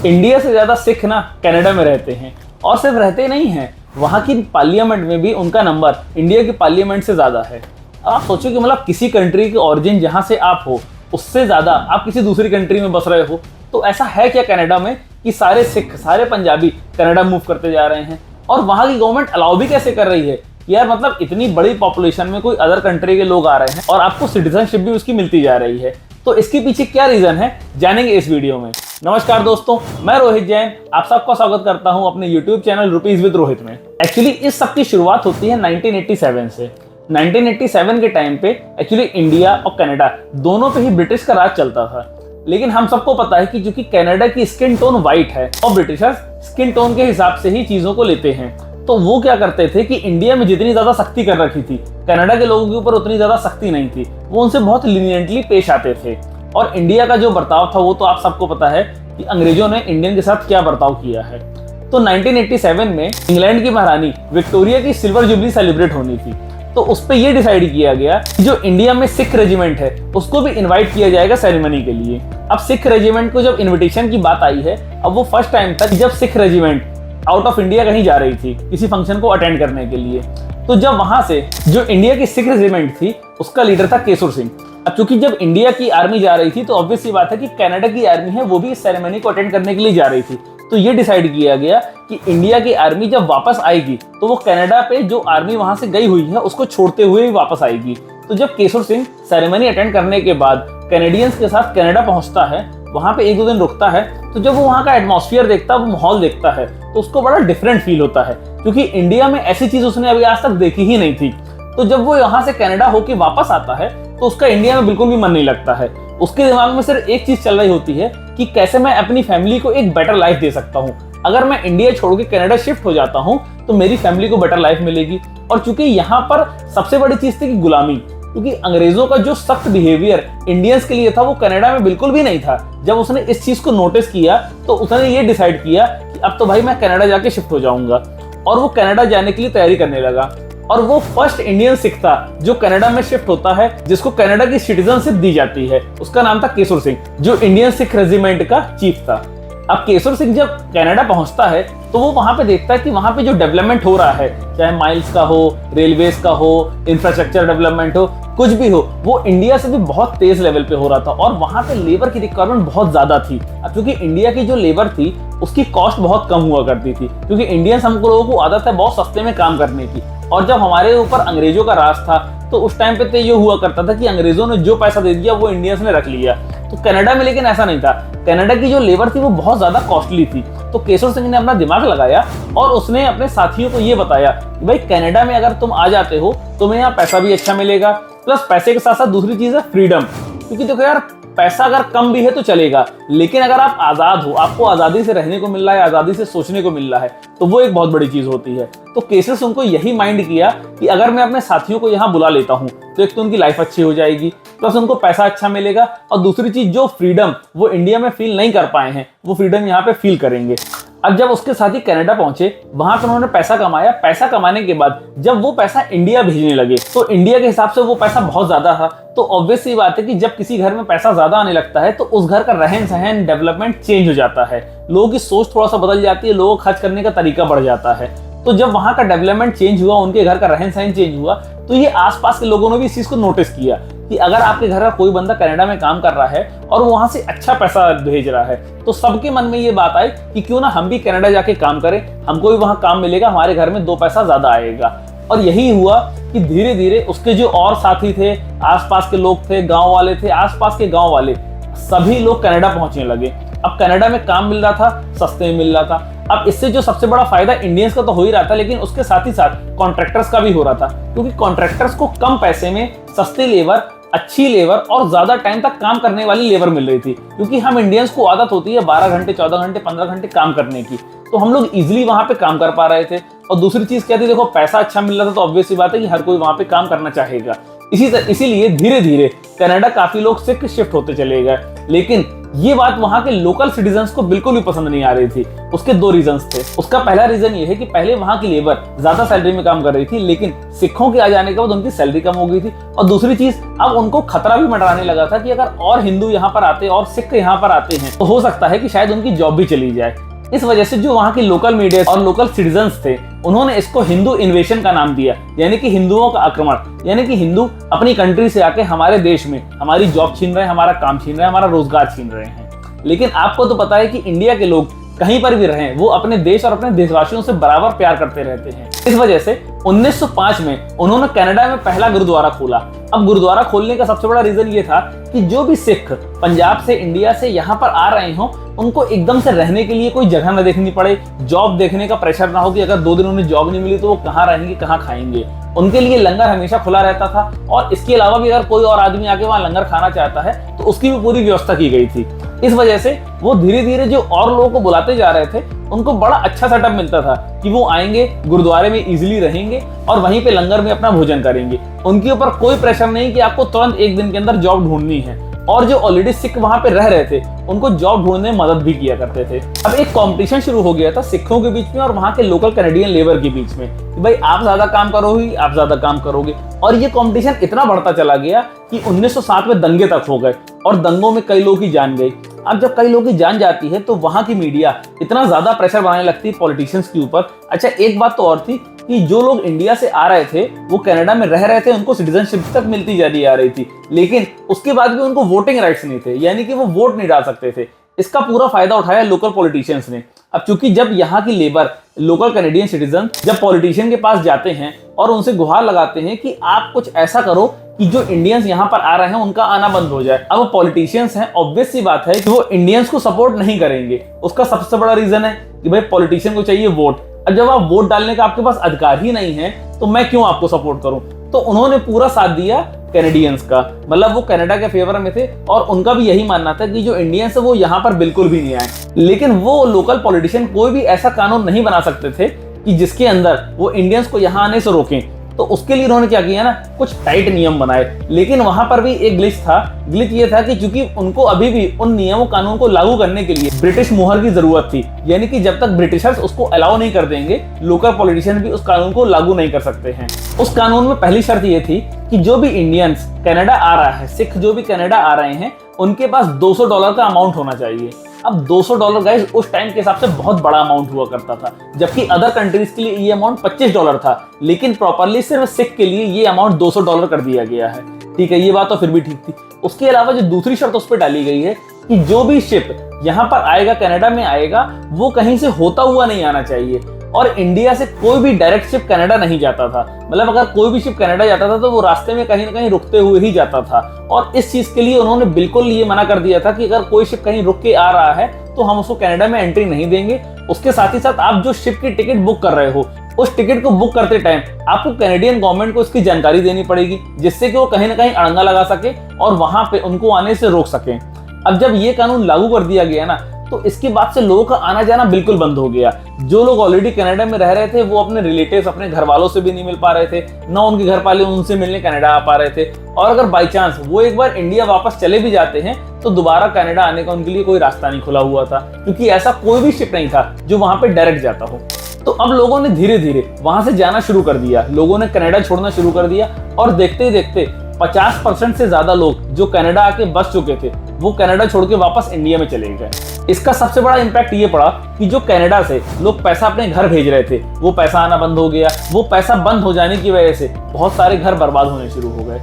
India से ज्यादा सिख ना कनाडा में रहते हैं, और सिर्फ रहते नहीं हैं, वहाँ की पार्लियामेंट में भी उनका नंबर इंडिया की पार्लियामेंट से ज्यादा है। अब आप सोचो कि मतलब किसी कंट्री की ओरिजिन जहाँ से आप हो उससे ज्यादा आप किसी दूसरी कंट्री में बस रहे हो, तो ऐसा है क्या कनाडा में कि सारे सिख सारे पंजाबी कनाडा मूव करते जा रहे हैं। और वहाँ की गवर्नमेंट अलाउ भी कैसे कर रही है कि यार मतलब इतनी बड़ी पॉपुलेशन में कोई अदर कंट्री के लोग आ रहे हैं और आपको सिटीजनशिप भी उसकी मिलती जा रही है। तो इसके पीछे क्या रीजन है जानेंगे इस वीडियो में। नमस्कार दोस्तों, मैं रोहित जैन आप सबका स्वागत करता हूं अपने YouTube channel rupees with Rohit में। एक्चुअली इस सब की शुरुआत होती है 1987 से। 1987 के टाइम पे एक्चुअली इंडिया और कनाडा दोनों पे ही ब्रिटिश का राज चलता था। लेकिन हम सबको पता है कि चूंकि कनाडा की स्किन टोन व्हाइट है और ब्रिटिशर्स स्किन टोन के हिसाब से ही चीजों को लेते हैं, तो वो क्या करते थे कि इंडिया में जितनी ज्यादा सख्ती कर रखी थी कनाडा के लोगों के ऊपर उतनी ज्यादा सख्ती नहीं थी, वो उनसे बहुत लीनियंटली पेश आते थे। और इंडिया का जो बर्ताव था वो तो आप सबको पता है कि अंग्रेजों ने इंडियन के साथ क्या बर्ताव किया है। तो 1987 में इंग्लैंड की महारानी विक्टोरिया की सिल्वर जुबली सेलिब्रेट होनी थी, तो उस पर यह डिसाइड किया गया कि जो इंडिया में सिख रेजिमेंट है उसको भी इनवाइट किया जाएगा सेरेमनी के लिए। अब सिख रेजिमेंट को जब इनविटेशन की बात आई है, अब वो फर्स्ट टाइम था जब Sikh regiment out of India कहीं जा रही थी किसी फंक्शन को अटेंड करने के लिए। तो जब वहां से जो इंडिया की सिख रेजिमेंट थी उसका लीडर था केसुर सिंह। अब चूंकि जब इंडिया की आर्मी जा रही थी तो ऑब्वियस सी बात है कि कनाडा की आर्मी है वो भी इस सेरेमनी को अटेंड करने के लिए जा रही थी। तो ये डिसाइड किया गया कि इंडिया की आर्मी जब वापस आएगी तो वो कनाडा पे जो आर्मी वहां से गई हुई है उसको छोड़ते हुए ही वापस आएगी। तो जब केसुर सिंह सेरेमनी अटेंड करने के बाद कैनेडियंस के साथ कनाडा पहुंचता है, वहां पे एक दो दिन रुकता है, तो जब वो वहां का एटमॉस्फेयर देखता है, वो माहौल देखता है, तो उसको बड़ा डिफरेंट फील होता है क्योंकि इंडिया में ऐसी चीज उसने अभी आज तक देखी ही नहीं थी। तो जब वो यहाँ से कनाडा होके वापस आता है तो उसका इंडिया में बिल्कुल भी मन नहीं लगता है। उसके दिमाग में सिर्फ एक चीज चल रही होती है कि कैसे मैं अपनी फैमिली को एक बेटर लाइफ दे सकता हूँ। अगर मैं इंडिया छोड़ के कनाडा शिफ्ट हो जाता हूँ तो मेरी फैमिली को बेटर लाइफ मिलेगी। और चूंकि यहाँ पर सबसे बड़ी चीज थी कि गुलामी, क्योंकि अंग्रेजों का जो सख्त बिहेवियर इंडियंस के लिए था वो कनाडा में बिल्कुल भी नहीं था। जब उसने इस चीज को नोटिस किया तो उसने ये डिसाइड किया कि अब तो भाई मैं कनाडा जाके शिफ्ट हो जाऊंगा, और वो कनाडा जाने के लिए तैयारी करने लगा। और वो फर्स्ट इंडियन सिख था जो कनाडा में शिफ्ट होता है जिसको कनाडा की सिटीजनशिप दी जाती है। उसका नाम था केसुर सिंह, जो इंडियन सिख रेजिमेंट का चीफ था। अब केसुर सिंह जब कनाडा पहुंचता है तो वो वहां पे देखता है कि वहां पे जो डेवलपमेंट हो रहा है, चाहे माइल्स का हो, रेलवेज का हो, इंफ्रास्ट्रक्चर डेवलपमेंट हो, कुछ भी हो, वो इंडिया से भी बहुत तेज लेवल पे हो रहा था। और वहां पे लेबर की रिक्वायरमेंट बहुत ज्यादा थी। अब क्योंकि इंडिया की जो लेबर थी उसकी कॉस्ट बहुत कम हुआ करती थी, क्योंकि इंडियंस हम लोगों को आदत है बहुत सस्ते में काम करने की। और जब हमारे ऊपर अंग्रेजों का राज था तो उस टाइम पे तो ये हुआ करता था कि अंग्रेजों ने जो पैसा दे दिया वो इंडियंस ने रख लिया। तो कनाडा में लेकिन ऐसा नहीं था। कनाडा की जो लेबर थी वो बहुत ज्यादा कॉस्टली थी। तो केसुर सिंह ने अपना दिमाग लगाया और उसने अपने साथियों को ये बताया कि भाई कनाडा में अगर तुम आ जाते हो तुम्हें यहाँ पैसा भी अच्छा मिलेगा, प्लस पैसे के साथ साथ दूसरी चीज है फ्रीडम। क्योंकि देखो यार, पैसा अगर कम भी है तो चलेगा, लेकिन अगर आप आजाद हो, आपको आजादी से रहने को मिल रहा है, आजादी से सोचने को मिल रहा है, तो वो एक बहुत बड़ी चीज होती है। तो केसुर सिंह को यही माइंड किया कि अगर मैं अपने साथियों को यहाँ बुला लेता हूँ तो एक तो उनकी लाइफ अच्छी हो जाएगी, प्लस उनको पैसा अच्छा मिलेगा, और दूसरी चीज जो फ्रीडम वो इंडिया में फील नहीं कर पाए हैं वो फ्रीडम यहाँ पे फील करेंगे। अब जब उसके साथी कनाडा पहुंचे, वहां पर उन्होंने पैसा कमाया। पैसा कमाने के बाद जब वो पैसा इंडिया भेजने लगे तो इंडिया के हिसाब से वो पैसा बहुत ज्यादा था। तो ऑब्वियस सी बात है कि जब किसी घर में पैसा ज्यादा आने लगता है तो उस घर का रहन सहन डेवलपमेंट चेंज हो जाता है, लोगों की सोच थोड़ा सा बदल जाती है, लोगों को खर्च करने का तरीका बढ़ जाता है। तो जब वहां का डेवलपमेंट चेंज हुआ, उनके घर का रहन सहन चेंज हुआ, तो ये आसपास के लोगों ने भी इस चीज को नोटिस किया कि अगर आपके घर का कोई बंदा कनाडा में काम कर रहा है और वो वहां से अच्छा पैसा भेज रहा है, तो सबके मन में ये बात आई कि क्यों ना हम भी कनाडा जाके काम करें, हमको भी वहां काम मिलेगा, हमारे घर में दो पैसा ज्यादा आएगा। और यही हुआ कि धीरे धीरे उसके जो और साथी थे, आसपास के लोग थे, गांव वाले थे, आसपास के गांव वाले सभी लोग कनाडा पहुंचने लगे। अब कनाडा में काम मिल रहा था, सस्ते में मिल रहा था। अब इससे जो सबसे बड़ा फायदा इंडियंस का तो हो ही रहा था, लेकिन उसके साथ ही साथ कॉन्ट्रैक्टर्स का भी हो रहा था, क्योंकि कॉन्ट्रैक्टर्स को कम पैसे में सस्ती लेबर, अच्छी लेबर और ज्यादा टाइम तक काम करने वाली लेबर मिल रही थी। क्योंकि हम इंडियंस को आदत होती है 12 घंटे, 14 घंटे, 15 घंटे काम करने की, तो हम लोग इजिली वहां पे काम कर पा रहे थे। और दूसरी चीज क्या थी, देखो पैसा अच्छा मिल रहा था तो ऑब्वियस सी बात है कि हर कोई वहां पे काम करना चाहेगा। इसीलिए धीरे धीरे कनाडा काफी लोग सिख शिफ्ट होते चले गए। लेकिन ये बात वहां के लोकल सिटीजन्स को बिल्कुल भी पसंद नहीं आ रही थी। उसके दो रीजंस थे। उसका पहला रीजन ये है कि पहले वहां की लेबर ज्यादा सैलरी में काम कर रही थी, लेकिन सिखों के आ जाने के बाद उनकी सैलरी कम हो गई थी। और दूसरी चीज, अब उनको खतरा भी मंडराने लगा था कि अगर और हिंदू यहाँ पर आते और सिख यहाँ पर आते हैं तो हो सकता है कि शायद उनकी जॉब भी चली जाए। इस वजह से जो वहाँ की लोकल मीडिया और लोकल सिटीजन्स थे, उन्होंने इसको हिंदू इन्वेशन का नाम दिया, यानी कि हिंदुओं का आक्रमण। यानी कि हिंदू अपनी कंट्री से आके हमारे देश में हमारी जॉब छीन रहे हैं, हमारा काम छीन रहे हैं, हमारा रोजगार छीन रहे हैं। लेकिन आपको तो पता है कि इंडिया के लोग कहीं पर भी रहें, वो अपने देश और अपने देशवासियों से बराबर प्यार करते रहते हैं। इस वजह से 1905 में उन्होंने कनाडा में पहला गुरुद्वारा खोला। अब गुरुद्वारा खोलने का सबसे बड़ा रीजन ये था कि जो भी सिख पंजाब से, इंडिया से यहाँ पर आ रहे हों, उनको एकदम से रहने के लिए कोई जगह न देखनी पड़े, जॉब देखने का प्रेशर ना हो कि अगर 2 दिन उन्हें जॉब नहीं मिली तो वो कहाँ रहेंगे, कहाँ खाएंगे। उनके लिए लंगर हमेशा खुला रहता था, और इसके अलावा भी अगर कोई और आदमी आके वहाँ लंगर खाना चाहता है तो उसकी भी पूरी व्यवस्था की गई थी। इस वजह से वो धीरे धीरे जो और लोगों को बुलाते जा रहे थे, उनको बड़ा अच्छा सेटअप मिलता था कि वो आएंगे, गुरुद्वारे में इजीली रहेंगे और वहीं पे लंगर में अपना भोजन करेंगे। उनके ऊपर कोई प्रेशर नहीं कि आपको तुरंत 1 दिन के अंदर जॉब ढूंढनी है। और जो ऑलरेडी सिख वहां पे रह रहे थे, उनको जॉब ढूंढने में मदद भी किया करते थे। अब एक कंपटीशन शुरू हो गया था सिखों के बीच में और वहां के लोकल कैनेडियन लेबर के बीच में कि भाई आप ज्यादा काम करोगे, आप ज्यादा काम करोगे। और ये कंपटीशन इतना बढ़ता चला गया कि 1907 में दंगे तक हो गए और दंगों में कई लोगों की जान गई। अब जब कई लोगों की जान जाती है तो वहां की मीडिया इतना ज्यादा प्रेशर बनाने लगती है पॉलिटिशियंस के ऊपर। अच्छा, एक बात तो और थी कि जो लोग इंडिया से आ रहे थे, वो कनाडा में रह रहे थे, उनको सिटीजनशिप तक मिलती जा रही थी, लेकिन उसके बाद भी उनको वोटिंग राइट्स नहीं थे, यानी कि वो वोट नहीं डाल सकते थे। इसका पूरा फायदा उठाया लोकल पॉलिटिशियंस ने। अब चूंकि जब यहाँ की लेबर, लोकल कैनेडियन सिटीजन जब पॉलिटिशियन के पास जाते हैं और उनसे गुहार लगाते हैं कि आप कुछ ऐसा करो कि जो इंडियंस यहाँ पर आ रहे हैं उनका आना बंद हो जाए। अब वो पॉलिटिशियंस हैं, ऑब्वियस सी बात है कि वो इंडियंस को सपोर्ट नहीं करेंगे। उसका सबसे बड़ा रीजन है कि भाई पॉलिटिशियन को चाहिए वोट। अब जब आप वोट डालने का आपके पास अधिकार ही नहीं है तो मैं क्यों आपको सपोर्ट करूं। तो उन्होंने पूरा साथ दिया कैनेडियंस का, मतलब वो कनाडा के फेवर में थे और उनका भी यही मानना था कि जो इंडियंस है वो यहाँ पर बिल्कुल भी नहीं आए। लेकिन वो लोकल पॉलिटिशियन कोई भी ऐसा कानून नहीं बना सकते थे कि जिसके अंदर वो इंडियंस को यहाँ आने से रोकें। तो उसके लिए उन्होंने क्या किया ना, कुछ टाइट नियम बनाए। लेकिन वहां पर भी एक ग्लिच था। ग्लिच ये था कि चूंकि उनको अभी भी उन नियमों कानून को लागू करने के लिए ब्रिटिश मुहर की जरूरत थी, यानी कि जब तक ब्रिटिशर्स उसको अलाउ नहीं कर देंगे, लोकल पॉलिटिशियन भी उस कानून को लागू नहीं कर सकते हैं। उस कानून में पहली शर्त ये थी कि जो भी इंडियंस कनाडा आ रहा है, सिख जो भी कनाडा आ रहे हैं, उनके पास $200 का अमाउंट होना चाहिए। अब $200 गाइस उस टाइम के हिसाब से बहुत बड़ा अमाउंट हुआ करता था, जबकि अदर कंट्रीज के लिए ये अमाउंट $25 था, लेकिन प्रॉपरली सिर्फ सिख के लिए ये अमाउंट $200 कर दिया गया है। ठीक है, ये बात तो फिर भी ठीक थी। उसके अलावा जो दूसरी शर्त उस पर डाली गई है कि जो भी शिप यहाँ पर आएगा, कनाडा में आएगा, वो कहीं से होता हुआ नहीं आना चाहिए। और इंडिया से कोई भी डायरेक्ट शिप कनाडा नहीं जाता था, मतलब अगर कोई भी शिप कनाडा जाता था तो वो रास्ते में कहीं ना कहीं रुकते हुए ही जाता था। और इस चीज के लिए उन्होंने बिल्कुल ये मना कर दिया था कि अगर कोई शिप कहीं रुक के आ रहा है तो हम उसको कनाडा में एंट्री नहीं देंगे। उसके साथ ही साथ आप जो शिप की टिकट बुक कर रहे हो, उस टिकट को बुक करते टाइम आपको कैनेडियन गवर्नमेंट को इसकी जानकारी देनी पड़ेगी, जिससे कि वो कहीं ना कहीं अड़ंगा लगा सके और वहां पे उनको आने से रोक सके। अब जब ये कानून लागू कर दिया गया ना, तो इसके बाद से लोगों का आना जाना बिल्कुल बंद हो गया। जो लोग ऑलरेडी कनाडा में रह रहे थे, वो अपने रिलेटिव्स, अपने घर वालों से भी नहीं मिल पा रहे थे, ना उनके घर वाले उनसे मिलने कनाडा आ पा रहे थे। और अगर बाई चांस वो एक बार इंडिया वापस चले भी जाते हैं तो दोबारा कनाडा आने का उनके लिए कोई रास्ता नहीं खुला हुआ था, क्योंकि ऐसा कोई भी शिप नहीं था जो वहां पे डायरेक्ट जाता हो। तो अब लोगों ने धीरे धीरे वहां से जाना शुरू कर दिया, लोगों ने कनाडा छोड़ना शुरू कर दिया। और देखते ही देखते 50% से ज्यादा लोग जो कनाडा आके बस चुके थे, वो कनाडा छोड़ के वापस इंडिया में चले गए। इसका सबसे बड़ा इम्पैक्ट ये पड़ा कि जो कनाडा से लोग पैसा अपने घर भेज रहे थे, वो पैसा आना बंद हो गया। वो पैसा बंद हो जाने की वजह से बहुत सारे घर बर्बाद होने शुरू हो गए।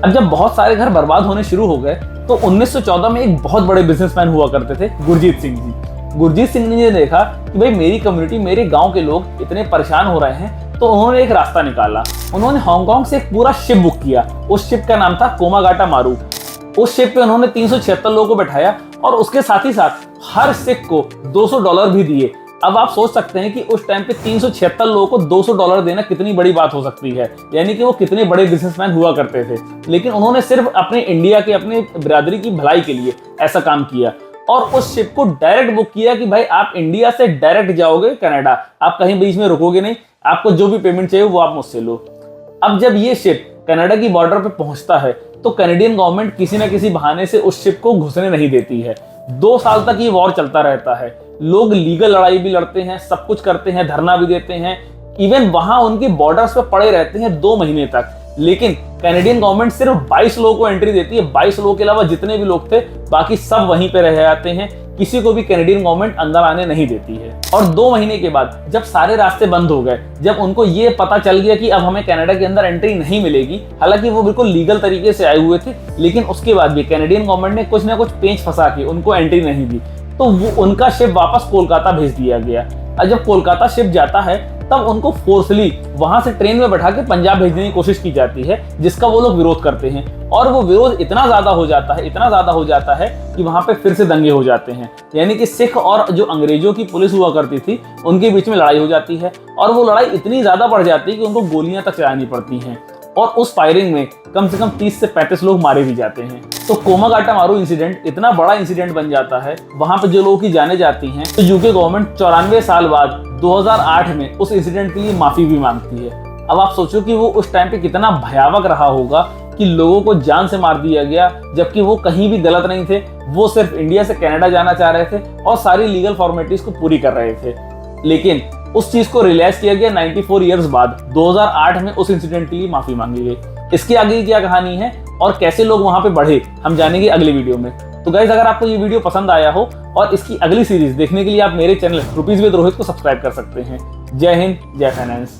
अब जब बहुत सारे घर बर्बाद होने शुरू हो गए तो 1914 में एक बहुत बड़े बिजनेसमैन हुआ करते थे, गुरजीत सिंह जी। गुरजीत सिंह ने देखा कि भाई मेरी कम्युनिटी, मेरे गांव के लोग इतने परेशान हो रहे हैं, तो उन्होंने एक रास्ता निकाला। उन्होंने हांगकांग से एक पूरा शिप बुक किया। उस शिप का नाम था कोमागाटा मारू। उस शिप पे उन्होंने 376 लोगों को बैठाया और उसके साथ ही साथ हर सिख को $200 भी दिए। अब आप सोच सकते हैं कि उस टाइम पे 376 लोगों को $200 देना कितनी बड़ी बात हो सकती है, यानी कि वो कितने बड़े बिजनेसमैन हुआ करते थे। लेकिन उन्होंने सिर्फ अपने इंडिया के, अपने बिरादरी की भलाई के लिए ऐसा काम किया और उस शिप को डायरेक्ट बुक किया कि भाई आप इंडिया से डायरेक्ट जाओगे कनाडा, आप कहीं बीच में रुकोगे नहीं, आपको जो भी पेमेंट चाहिए वो आप मुझसे लो। अब जब ये शिप कनाडा की बॉर्डर पे पहुंचता है तो कैनेडियन गवर्नमेंट किसी न किसी बहाने से उस शिप को घुसने नहीं देती है। 2 साल तक ये वॉर चलता रहता है। लोग लीगल लड़ाई भी लड़ते हैं, सब कुछ करते हैं, धरना भी देते हैं, इवन वहां उनके बॉर्डर्स पे पड़े रहते हैं 2 महीने तक। लेकिन कैनेडियन गवर्नमेंट सिर्फ 22 लोगों को एंट्री देती है। 22 लोगों के अलावा जितने भी लोग थे बाकी सब वहीं पे रह जाते हैं। किसी को भी कैनेडियन गवर्नमेंट अंदर आने नहीं देती है। और 2 महीने के बाद जब सारे रास्ते बंद हो गए, जब उनको ये पता चल गया कि अब हमें कनाडा के अंदर एंट्री नहीं मिलेगी, हालांकि वो बिल्कुल लीगल तरीके से आए हुए थे, लेकिन उसके बाद भी कैनेडियन गवर्नमेंट ने कुछ ना कुछ पेंच फंसा के उनको एंट्री नहीं दी, तो वो उनका शिप वापस कोलकाता भेज दिया गया। और जब कोलकाता शिप जाता है तब उनको फोर्सली वहां से ट्रेन में बैठा के पंजाब भेजने की कोशिश की जाती है, जिसका वो लोग विरोध करते हैं। और वो विरोध इतना ज्यादा हो जाता है कि वहां पे फिर से दंगे हो जाते हैं। यानी कि सिख और जो अंग्रेजों की पुलिस हुआ करती थी उनके बीच में लड़ाई हो जाती है, और वो लड़ाई इतनी ज्यादा बढ़ जाती है कि उनको गोलियां तक चलानी पड़ती हैं। और उस फायरिंग में कम से कम 30 से 35 लोग मारे भी जाते हैं। तो कोमागाटामारू इंसिडेंट इतना बड़ा इंसिडेंट बन जाता है, वहां पे जो लोगों की जाने जाती हैं, तो यूके गवर्नमेंट 94 साल बाद 2008 में उस इंसिडेंट के लिए माफी भी मांगती है। अब आप सोचो कि वो उस टाइम पे कितना भयावह रहा होगा कि लोगों को जान से मार दिया गया, जबकि वो कहीं भी गलत नहीं थे। वो सिर्फ इंडिया से कनाडा जाना चाह रहे थे और सारी लीगल फॉर्मेलिटीज को पूरी कर रहे थे। लेकिन उस चीज को रियलाइज किया गया 94 ईयर्स बाद। 2008 में उस इंसिडेंट के लिए माफी मांगी गई। इसकी आगे की क्या कहानी है और कैसे लोग वहां पे बढ़े, हम जानेंगे अगली वीडियो में। तो गाइस, अगर आपको ये वीडियो पसंद आया हो और इसकी अगली सीरीज देखने के लिए आप मेरे चैनल रुपीज विद रोहित को सब्सक्राइब कर सकते हैं। जय हिंद, जय फाइनेंस।